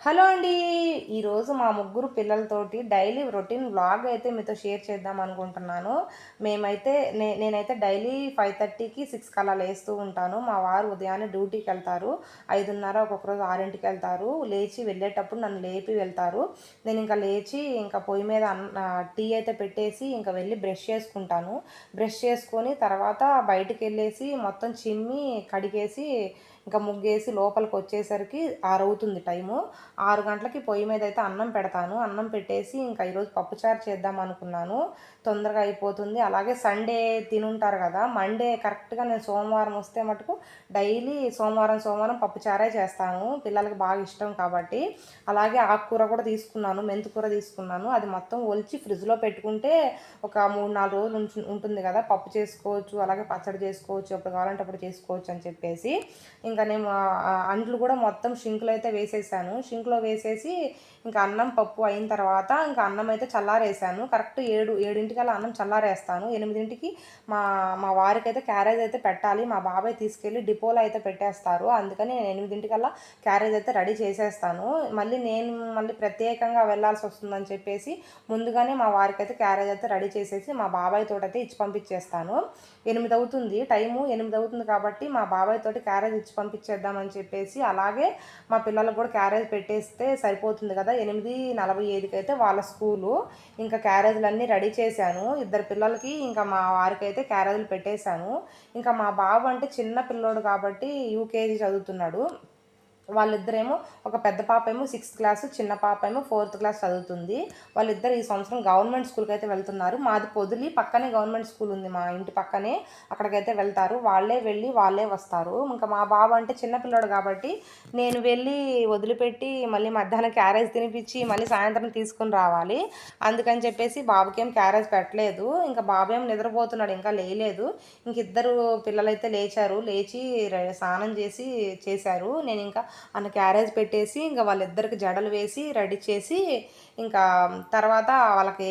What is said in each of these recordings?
Hello అండి. ఈరోజు మా ముగ్గురు పిల్లలతోటి డైలీ రొటీన్ వ్లాగ్ అయితే మీతో షేర్ చేద్దాం అనుకుంటున్నాను. మేమైతే నేనైతే డైలీ 5:30కి 6కి అలా లేస్తూ ఉంటాను. మా వారు ఉదయాన్నే డ్యూటీకెళ్తారు. 5:30 ఒక్కొక్క రోజు 6కి వెళ్తారు. లేచి వెళ్ళేటప్పుడు నన్ను లేపి వెళ్తారు. నేను ఇంకా లేచి ఇంకా పొయ్యి మీద టీ అయితే పెట్టేసి ఇంకా వెళ్ళి బ్రష్ చేసుకుంటాను. బ్రష్ చేసుకొని తర్వాత బయటికెళ్ళేసి మొత్తం చిమ్మి కడిగేసి ఇంకా ముగ్గేసి లోపలికి వచ్చేసరికి 6 అవుతుంది టైము. 6 గంటలకి పొయ్యి మీద అయితే అన్నం పెడతాను. అన్నం పెట్టేసి ఇంకా ఈరోజు పప్పుచారు చేద్దాం అనుకున్నాను. తొందరగా అయిపోతుంది. అలాగే సండే తినుంటారు కదా, మండే కరెక్ట్గా నేను సోమవారం వస్తే మటుకు డైలీ సోమవారం పప్పుచారే చేస్తాను. పిల్లలకి బాగా ఇష్టం కాబట్టి. అలాగే ఆకుకూర కూడా తీసుకున్నాను, మెంతికూర తీసుకున్నాను. అది మొత్తం ఒలిచి ఫ్రిడ్జ్లో పెట్టుకుంటే ఒక 3-4 రోజులు ఉంటుంది కదా, పప్పు చేసుకోవచ్చు, అలాగే పచ్చడి చేసుకోవచ్చు, ఎప్పుడు కావాలంటే అప్పుడు చేసుకోవచ్చు అని చెప్పేసి ఇంకా నేను అంట్లు కూడా మొత్తం షింక్లో అయితే వేసేసాను. షింక్లో వేసేసి ఇంకా అన్నం పప్పు అయిన తర్వాత ఇంకా అన్నం అయితే చల్లారేసాను. కరెక్ట్ 7:00 అన్నం చల్లారేస్తాను. 8కి మా మా వారికి అయితే క్యారేజ్ అయితే పెట్టాలి. మా బాబాయ్ తీసుకెళ్ళి డిపోలో అయితే పెట్టేస్తారు. అందుకని నేను 8:00 క్యారేజ్ అయితే రెడీ చేసేస్తాను. మళ్ళీ ప్రత్యేకంగా వెళ్ళాల్సి వస్తుందని చెప్పేసి ముందుగానే మా వారికి అయితే క్యారేజ్ అయితే రెడీ చేసేసి మా బాబాయ్ తోటైతే ఇచ్చి పంపించేస్తాను. 8 అవుతుంది టైము. 8 అవుతుంది కాబట్టి మా బాబాయ్ తోటి క్యారేజ్ ఇచ్చి పంపించేద్దామని చెప్పేసి అలాగే మా పిల్లలకు కూడా క్యారేజ్ పెట్టేస్తే సరిపోతుంది కదా. 8:45కి అయితే వాళ్ళ స్కూలు. ఇంకా క్యారేజ్లన్నీ రెడీ చేశాను. 2 పిల్లలకి ఇంకా మా వారికి అయితే క్యారేజ్లు పెట్టేశాను. ఇంకా మా బాబు అంటే చిన్న పిల్లోడు కాబట్టి యూకేజీ చదువుతున్నాడు. వాళ్ళిద్దరేమో ఒక పెద్ద పాప ఏమో 6th క్లాసు, చిన్న పాప ఏమో 4th క్లాస్ చదువుతుంది. వాళ్ళిద్దరు ఈ సంవత్సరం గవర్నమెంట్ స్కూల్కి అయితే వెళ్తున్నారు. మాది పొదిలి పక్కనే గవర్నమెంట్ స్కూల్ ఉంది, మా ఇంటి పక్కనే. అక్కడికైతే వెళ్తారు. వాళ్ళే వెళ్ళి వాళ్ళే వస్తారు. ఇంకా మా బాబు అంటే చిన్నపిల్లడు కాబట్టి నేను వెళ్ళి వదిలిపెట్టి మళ్ళీ మధ్యాహ్నం క్యారేజ్ తినిపించి మళ్ళీ సాయంత్రం తీసుకుని రావాలి. అందుకని చెప్పేసి బాబుకేం క్యారేజ్ పెట్టలేదు. ఇంకా బాబు ఏం నిద్రపోతున్నాడు, ఇంకా లేయలేదు. ఇంక ఇద్దరు పిల్లలైతే లేచారు. లేచి స్నానం చేశారు. నేను ఇంకా క్యారేజ్ పెట్టేసి ఇంకా వాళ్ళిద్దరికి జడలు వేసి రెడీ చేసి ఇంకా తర్వాత వాళ్ళకి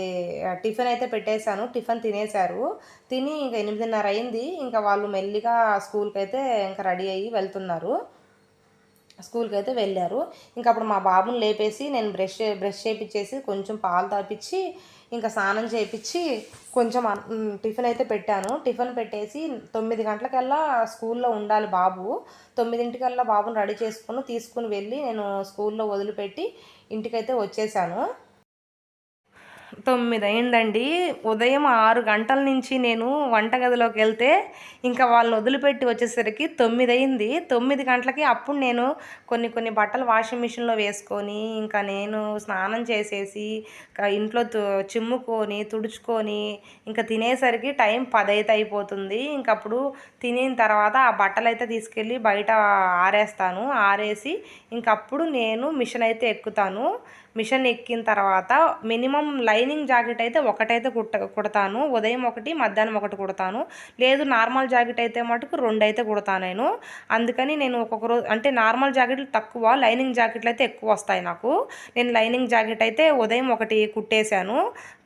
టిఫిన్ అయితే పెట్టేశాను. టిఫిన్ తినేశారు. తిని ఇంకా 8:30 అయింది. ఇంకా వాళ్ళు మెల్లిగా స్కూల్కి అయితే ఇంకా రెడీ అయ్యి వెళ్తున్నారు. స్కూల్కి అయితే వెళ్ళారు. ఇంకా అప్పుడు మా బాబుని లేపేసి నేను బ్రష్ చేయించేసి కొంచెం పాలు తాపించి ఇంకా స్నానం చేయించి కొంచెం టిఫిన్ అయితే పెట్టాను. టిఫిన్ పెట్టేసి 9 గంటలకల్లా స్కూల్లో ఉండాలి బాబు. 9ంటికల్లా బాబుని రెడీ తీసుకుని వెళ్ళి నేను స్కూల్లో వదిలిపెట్టి ఇంటికైతే వచ్చేసాను. 9 అయిందండి. ఉదయం 6 గంటల నుంచి నేను వంటగదిలోకి వెళ్తే ఇంకా వాళ్ళని వదిలిపెట్టి వచ్చేసరికి 9 అయింది. 9 గంటలకి అప్పుడు నేను కొన్ని బట్టలు వాషింగ్ మిషన్లో వేసుకొని ఇంకా నేను స్నానం చేసేసి ఇంట్లో చిమ్ముకొని తుడుచుకొని ఇంకా తినేసరికి టైం 10 అయితే అయిపోతుంది. ఇంకప్పుడు తినిన తర్వాత ఆ బట్టలు అయితే తీసుకెళ్ళి బయట ఆరేస్తాను. ఆరేసి ఇంకప్పుడు నేను మిషన్ అయితే ఎక్కుతాను. మిషన్ ఎక్కిన తర్వాత మినిమం లైనింగ్ జాకెట్ అయితే ఒకటైతే కుడతాను. ఉదయం ఒకటి, మధ్యాహ్నం ఒకటి కుడతాను. లేదు నార్మల్ జాకెట్ అయితే మటుకు 2 అయితే కుడతాను నేను. అందుకని నేను ఒక్కొక్క రోజు అంటే నార్మల్ జాకెట్లు తక్కువ, లైనింగ్ జాకెట్లు అయితే ఎక్కువ వస్తాయి నాకు. నేను లైనింగ్ జాకెట్ అయితే ఉదయం ఒకటి కుట్టేశాను.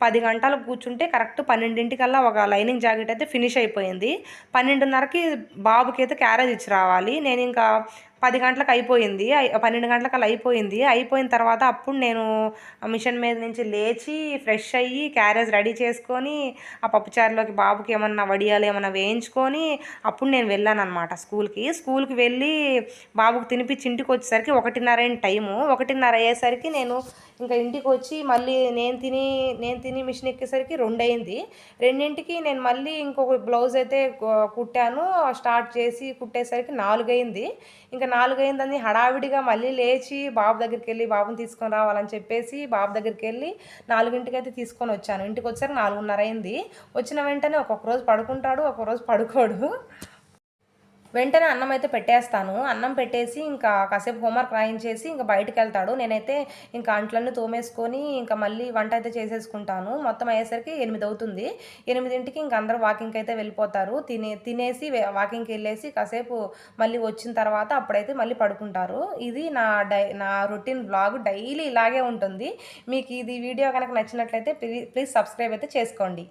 10 గంటలకు కూర్చుంటే కరెక్ట్ 12ంటికల్లా ఒక లైనింగ్ జాకెట్ అయితే ఫినిష్ అయిపోయింది. 12:30కి బాబుకి అయితే క్యారేజ్ ఇచ్చి రావాలి. నేను ఇంకా 10 గంటలకు అయిపోయింది. 12 గంటలకల్లా అయిపోయింది. అయిపోయిన తర్వాత అప్పుడు నేను మిషన్ మీద నుంచి లేచి ఫ్రెష్ అయ్యి క్యారేజ్ రెడీ చేసుకొని ఆ పప్పుచారులోకి బాబుకి ఏమన్నా వడియాలు ఏమన్నా వేయించుకొని అప్పుడు నేను వెళ్ళాను అనమాట స్కూల్కి వెళ్ళి బాబుకి తినిపించి ఇంటికి వచ్చేసరికి 1:30 అయిన టైము. 1:30 అయ్యేసరికి నేను ఇంకా ఇంటికి వచ్చి మళ్ళీ నేను తిని మిషన్ ఎక్కేసరికి 2 అయింది. 2ంటికి నేను మళ్ళీ ఇంకొక బ్లౌజ్ అయితే కుట్టాను. స్టార్ట్ చేసి కుట్టేసరికి 4 అయింది. ఇంకా 4 అయిందని హడావిడిగా మళ్ళీ లేచి బాబు దగ్గరికి వెళ్ళి బాబుని తీసుకొని రావాలని చెప్పేసి బాబు దగ్గరికి వెళ్ళి 4ంటికి అయితే తీసుకొని వచ్చాను. ఇంటికి వచ్చేసరికి 4:30 అయింది. వచ్చిన వెంటనే ఒక్కొక్క రోజు పడుకుంటాడు, ఒక్కొక్క రోజు పడుకోడు. వెంటనే అన్నం అయితే పెట్టేస్తాను. అన్నం పెట్టేసి ఇంకా కాసేపు హోంవర్క్ రాయించేసి ఇంకా బయటకు వెళ్తాడు. నేనైతే ఇంకా అంట్లన్నీ తోమేసుకొని ఇంకా మళ్ళీ వంట అయితే చేసేసుకుంటాను. మొత్తం అయ్యేసరికి 8 అవుతుంది. 8ంటికి ఇంక అందరూ వాకింగ్కి అయితే వెళ్ళిపోతారు. తినేసి వాకింగ్కి వెళ్ళేసి కాసేపు మళ్ళీ వచ్చిన తర్వాత అప్పుడైతే మళ్ళీ పడుకుంటారు. ఇది నా రొటీన్ వ్లాగ్ డైలీ ఇలాగే ఉంటుంది. మీకు ఇది వీడియో కనుక నచ్చినట్లయితే ప్లీజ్ సబ్స్క్రైబ్ అయితే చేసుకోండి.